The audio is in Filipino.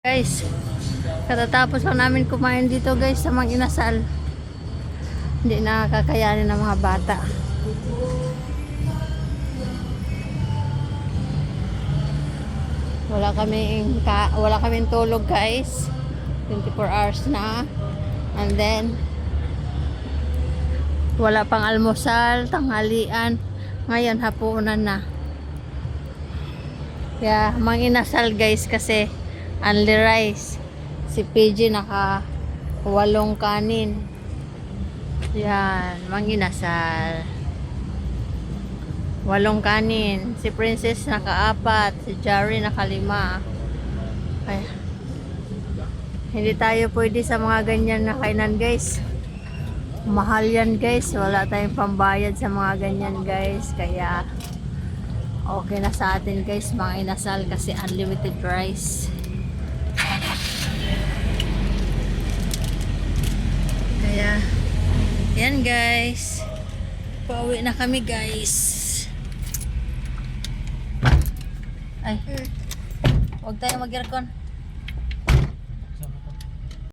Guys, katatapos lang namin kumain dito guys sa Mang Inasal. Hindi nakakayanin ng mga bata. Wala kaming tulog guys. 24 hours na. And then wala pang almusal, tanghalian. Ngayon hapunan na. Kaya Mang Inasal guys kasi only rice. Si PG naka 8 kanin. Yan, Mang Inasal. 8 kanin. Si Princess naka 4. Si Jerry naka 5. Ay, hindi tayo pwede sa mga ganyan na kainan guys. Mahal yan guys. Wala tayong pambayad sa mga ganyan guys. Kaya okay na sa atin guys Mang Inasal kasi unlimited rice. Kaya yan guys, pauwi na kami guys. Ay, huwag tayo mag-aircon.